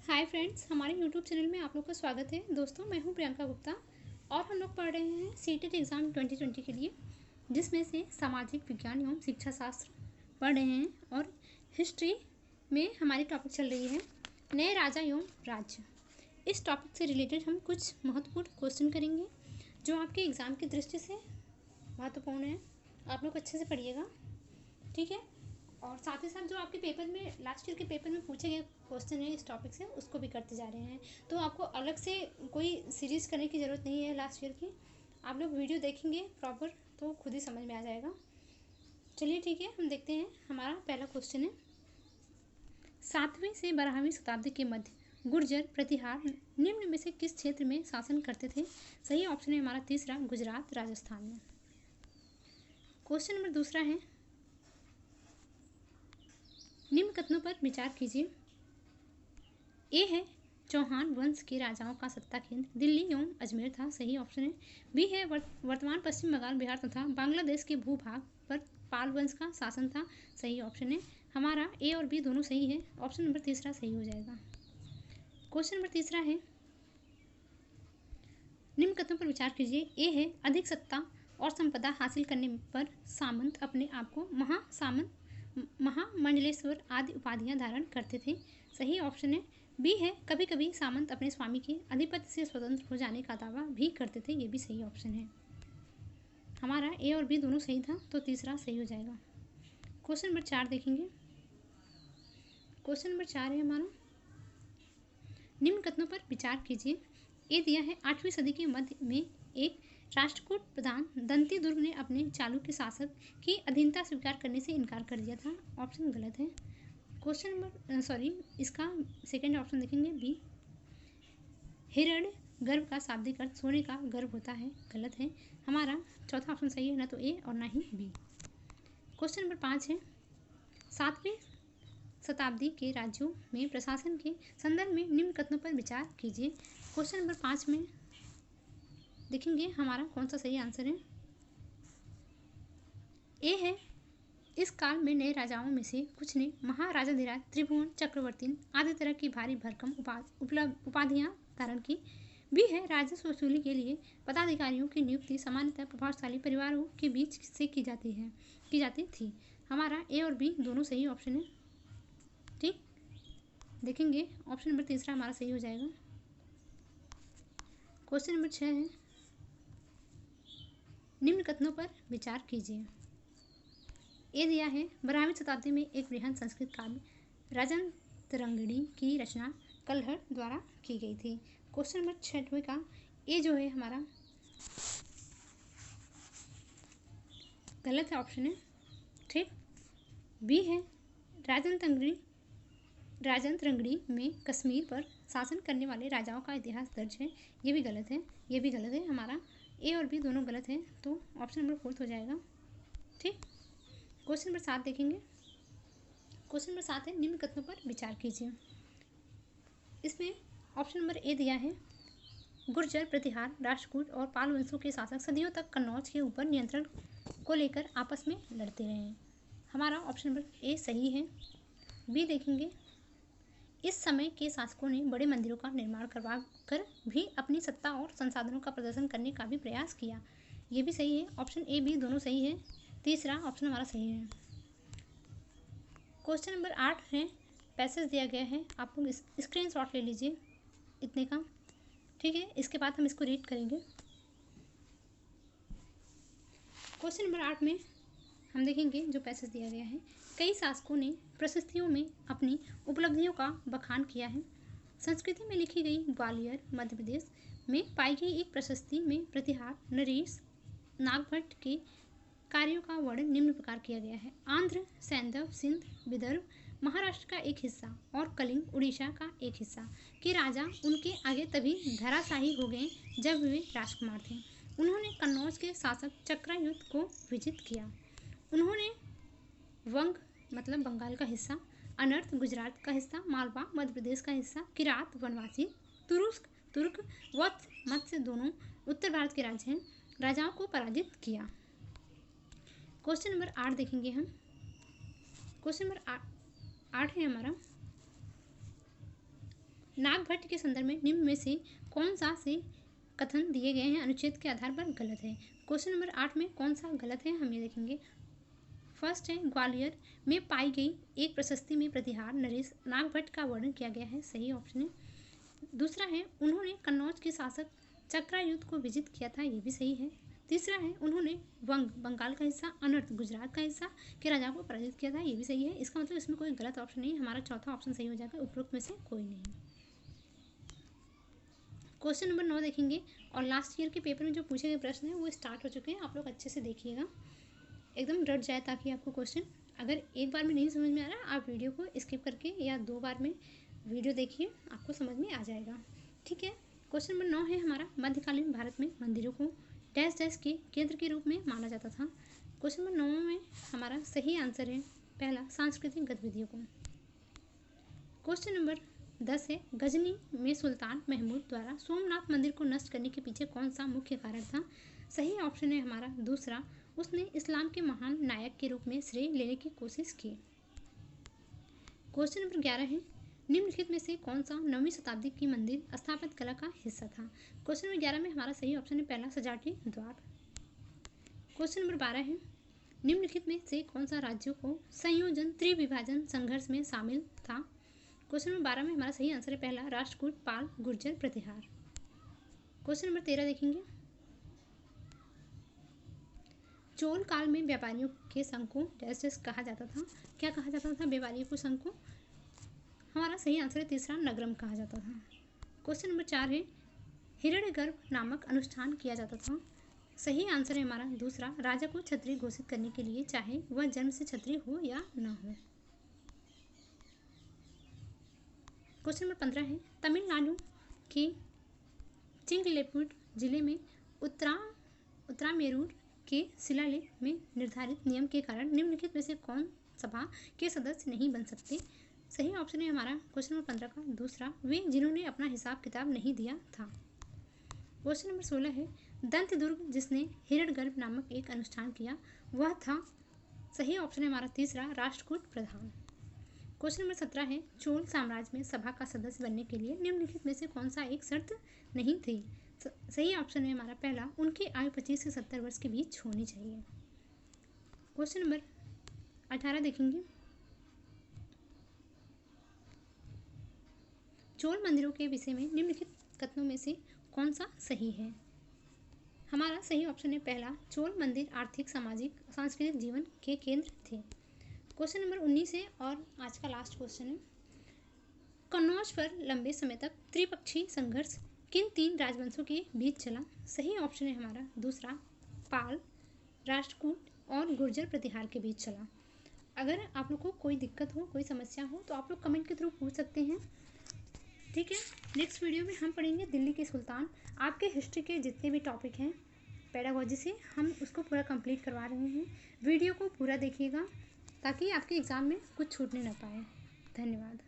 Hi friends, हमारे YouTube channel में आप लोग का स्वागत है। दोस्तों, मैं हूं प्रियंका गुप्ता और हम लोग पढ़ रहे हैं सीटेट एग्ज़ाम 2020 के लिए, जिसमें से सामाजिक विज्ञान एवं शिक्षा शास्त्र पढ़ रहे हैं। और हिस्ट्री में हमारी टॉपिक चल रही है नए राजा एवं राज्य। इस टॉपिक से रिलेटेड हम कुछ महत्वपूर्ण क्वेश्चन करेंगे जो आपके एग्ज़ाम की दृष्टि से महत्वपूर्ण है। आप लोग अच्छे से पढ़िएगा, ठीक है। और साथ ही साथ जो आपके पेपर में लास्ट ईयर के पेपर में पूछे गए क्वेश्चन है इस टॉपिक से, उसको भी करते जा रहे हैं। तो आपको अलग से कोई सीरीज़ करने की ज़रूरत नहीं है लास्ट ईयर की। आप लोग वीडियो देखेंगे प्रॉपर तो खुद ही समझ में आ जाएगा। चलिए ठीक है, हम देखते हैं। हमारा पहला क्वेश्चन है, 7वीं से 12वीं शताब्दी के मध्य गुर्जर प्रतिहार निम्न में से किस क्षेत्र में शासन करते थे? सही ऑप्शन है हमारा तीसरा, गुजरात राजस्थान में। क्वेश्चन नंबर दूसरा है, निम्न कथनों पर विचार कीजिए। ए है, चौहान वंश के राजाओं का सत्ता केंद्र दिल्ली एवं अजमेर था। सही ऑप्शन है। बी है, वर्तमान पश्चिम बंगाल, बिहार तथा बांग्लादेश के भूभाग पर पाल वंश का शासन था। सही ऑप्शन है हमारा ए और बी दोनों सही है। ऑप्शन नंबर तीसरा सही हो जाएगा। क्वेश्चन नंबर तीसरा है, निम्न कथनों पर विचार कीजिए। ए है, अधिक सत्ता और संपदा हासिल करने पर सामंत अपने आप को महासामंत, महामंडलेश्वर आदि उपाधियां धारण करते थे। सही ऑप्शन है। बी है, कभी कभी सामंत अपने स्वामी के आधिपत्य से स्वतंत्र हो जाने का दावा भी करते थे। ये भी सही ऑप्शन है। हमारा ए और बी दोनों सही था, तो तीसरा सही हो जाएगा। क्वेश्चन नंबर 4 देखेंगे। क्वेश्चन नंबर 4 है हमारा, निम्न कथनों पर विचार कीजिए। ए दिया है, 8वीं सदी के मध्य में एक राष्ट्रकूट प्रधान दंती दुर्ग ने अपने चालुक्य शासक की अधीनता स्वीकार करने से इनकार कर दिया था। ऑप्शन गलत है। क्वेश्चन नंबर इसका सेकंड ऑप्शन देखेंगे, बी। हिरण्य गर्भ का शाब्दिक अर्थ सोने का गर्भ होता है। गलत है। हमारा चौथा ऑप्शन सही है, ना तो ए और ना ही बी। क्वेश्चन नंबर 5 है, 7वीं शताब्दी के राज्यों में प्रशासन के संदर्भ में निम्न कथनों पर विचार कीजिए। क्वेश्चन नंबर 5 में देखेंगे हमारा कौन सा सही आंसर है। ए है, इस काल में नए राजाओं में से कुछ ने महाराजाधिराज, त्रिभुवन चक्रवर्ती आदि तरह की भारी भरकम उपाधियां धारण की। बी है, राजस्व वसूली के लिए पदाधिकारियों की नियुक्ति सामान्यतः प्रभावशाली परिवारों के बीच से की जाती थी। हमारा ए और बी दोनों सही ऑप्शन है, ठीक। देखेंगे ऑप्शन नंबर तीसरा हमारा सही हो जाएगा। क्वेश्चन नंबर 6 है, निम्न कथनों पर विचार कीजिए। ए दिया है, 12वीं शताब्दी में एक बृहद संस्कृत काव्य राजतरंगिणी की रचना कलहर द्वारा की गई थी। क्वेश्चन नंबर 6 का ए जो है हमारा गलत है, ऑप्शन है, ठीक। बी है, राजतरंगिणी में कश्मीर पर शासन करने वाले राजाओं का इतिहास दर्ज है। ये भी गलत है, ये भी गलत है। हमारा ए और बी दोनों गलत है, तो ऑप्शन नंबर 4 हो जाएगा, ठीक। क्वेश्चन नंबर 7 देखेंगे। क्वेश्चन नंबर 7 है, निम्न कथनों पर विचार कीजिए। इसमें ऑप्शन नंबर ए दिया है, गुर्जर प्रतिहार राष्ट्रकूट और पाल वंशों के शासक सदियों तक कन्नौज के ऊपर नियंत्रण को लेकर आपस में लड़ते रहे हैं। हमारा ऑप्शन नंबर ए सही है। बी देखेंगे, इस समय के शासकों ने बड़े मंदिरों का निर्माण करवा कर भी अपनी सत्ता और संसाधनों का प्रदर्शन करने का भी प्रयास किया। ये भी सही है। ऑप्शन ए बी दोनों सही है, तीसरा ऑप्शन हमारा सही है। क्वेश्चन नंबर 8 है, पैसेज दिया गया है, आप लोग स्क्रीनशॉट ले लीजिए इतने का, ठीक है। इसके बाद हम इसको रीड करेंगे। क्वेश्चन नंबर 8 में हम देखेंगे जो पैसेज दिया गया है, कई शासकों ने प्रशस्तियों में अपनी उपलब्धियों का बखान किया है। संस्कृति में लिखी गई ग्वालियर मध्य प्रदेश में पाई गई एक प्रशस्ति में प्रतिहार नरेश नागभट्ट के कार्यों का वर्णन निम्न प्रकार किया गया है। आंध्र, सैंधव, सिंध, विदर्भ महाराष्ट्र का एक हिस्सा और कलिंग उड़ीसा का एक हिस्सा के राजा उनके आगे तभी धराशायी हो गए जब वे राजकुमार थे। उन्होंने कन्नौज के शासक चक्रायुध को विजित किया। उन्होंने वंग मतलब बंगाल का हिस्सा, अनर्थ गुजरात का हिस्सा, मालवा मध्य प्रदेश का हिस्सा, किरात वनवासी, तुर्क वत्स मत्स्य दोनों उत्तर भारत के राज्य हैं, राजाओं को पराजित किया। क्वेश्चन नंबर 8 देखेंगे हम। क्वेश्चन नंबर 8 है हमारा, नागभट्ट के संदर्भ में निम्न में से कौन सा से कथन दिए गए हैं अनुच्छेद के आधार पर गलत है। क्वेश्चन नंबर 8 में कौन सा गलत है हम ये देखेंगे। फर्स्ट है ग्वालियर में पाई गई एक प्रशस्ति में प्रतिहार नरेश नागभट्ट का वर्णन किया गया है, सही ऑप्शन है। दूसरा है उन्होंने कन्नौज के शासक चक्रायुध को विजित किया था, ये भी सही है। तीसरा है उन्होंने बंगाल का हिस्सा अनर्थ गुजरात का हिस्सा के राजा को पराजित किया था, ये भी सही है। इसका मतलब इसमें कोई गलत ऑप्शन नहीं, हमारा चौथा ऑप्शन सही हो जाएगा, उपरोक्त में से कोई नहीं। क्वेश्चन नंबर 9 देखेंगे और लास्ट ईयर के पेपर में जो पूछे गए प्रश्न हैं वो स्टार्ट हो चुके हैं, आप लोग अच्छे से देखिएगा, एकदम रट जाए ताकि आपको क्वेश्चन अगर एक बार में नहीं समझ में आ रहा आप वीडियो को स्किप करके या 2 बार में वीडियो देखिए, आपको समझ में आ जाएगा। ठीक है, क्वेश्चन नंबर 9 है हमारा मध्यकालीन भारत में मंदिरों को डैश डैश के केंद्र के रूप में माना जाता था। क्वेश्चन नंबर 9 में हमारा सही आंसर है पहला सांस्कृतिक गतिविधियों को। क्वेश्चन नंबर 10 है गजनी में सुल्तान महमूद द्वारा सोमनाथ मंदिर को नष्ट करने के पीछे कौन सा मुख्य कारण था, सही ऑप्शन है हमारा दूसरा, उसने इस्लाम के महान नायक के रूप में श्रेय लेने की कोशिश की। क्वेश्चन नंबर 11 है निम्नलिखित में से कौन सा 9वीं शताब्दी की मंदिर स्थापत्य कला का हिस्सा था। क्वेश्चन नंबर 11 में हमारा सही ऑप्शन है पहला सजावटी द्वार। क्वेश्चन नंबर 12 है निम्नलिखित में से कौन सा राज्यों को संयोजन त्रिविभाजन संघर्ष में शामिल था। क्वेश्चन नंबर 12 में हमारा सही आंसर है पहला राष्ट्रकूट पाल गुर्जर प्रतिहार। क्वेश्चन नंबर 13 देखेंगे चोल काल में व्यापारियों के संघ को डैश डैश कहा जाता था, क्या कहा जाता था व्यापारियों को संघ को, हमारा सही आंसर है तीसरा नगरम कहा जाता था। क्वेश्चन नंबर 4 है हिरण्यगर्भ नामक अनुष्ठान किया जाता था, सही आंसर है हमारा दूसरा राजा को क्षत्रिय घोषित करने के लिए चाहे वह जन्म से क्षत्रिय हो या न हो। क्वेश्चन नंबर 15 है तमिलनाडु के चिंगलेपुर जिले में उत्तरामेरूर के शिलालेख में निर्धारित नियम के कारण निम्नलिखित में से कौन सभा के सदस्य नहीं बन सकते, सही ऑप्शन है हमारा क्वेश्चन नंबर 15 का दूसरा वे जिन्होंने अपना हिसाब किताब नहीं दिया था। क्वेश्चन नंबर 16 है दंतदुर्ग जिसने हिरण्यगर्भ नामक एक अनुष्ठान किया वह था, सही ऑप्शन है हमारा तीसरा राष्ट्रकूट प्रधान। क्वेश्चन नंबर 17 है चोल साम्राज्य में सभा का सदस्य बनने के लिए निम्नलिखित में से कौन सा एक शर्त नहीं थी, सही ऑप्शन है हमारा पहला उनकी आयु 25 से 70 वर्ष के बीच होनी चाहिए। क्वेश्चन नंबर 18 देखेंगे चोल मंदिरों के विषय में निम्नलिखित कथनों में से कौन सा सही है, हमारा सही ऑप्शन है पहला चोल मंदिर आर्थिक सामाजिक सांस्कृतिक जीवन के केंद्र थे। क्वेश्चन नंबर 19 है और आज का लास्ट क्वेश्चन है कन्नौज पर लंबे समय तक त्रिपक्षीय संघर्ष किन 3 राजवंशों के बीच चला, सही ऑप्शन है हमारा दूसरा पाल राष्ट्रकूट और गुर्जर प्रतिहार के बीच चला। अगर आप लोग को कोई दिक्कत हो कोई समस्या हो तो आप लोग कमेंट के थ्रू पूछ सकते हैं। ठीक है, नेक्स्ट वीडियो में हम पढ़ेंगे दिल्ली के सुल्तान, आपके हिस्ट्री के जितने भी टॉपिक हैं पेडागोजी से हम उसको पूरा कंप्लीट करवा रहे हैं। वीडियो को पूरा देखिएगा ताकि आपके एग्ज़ाम में कुछ छूटने ना पाए। धन्यवाद।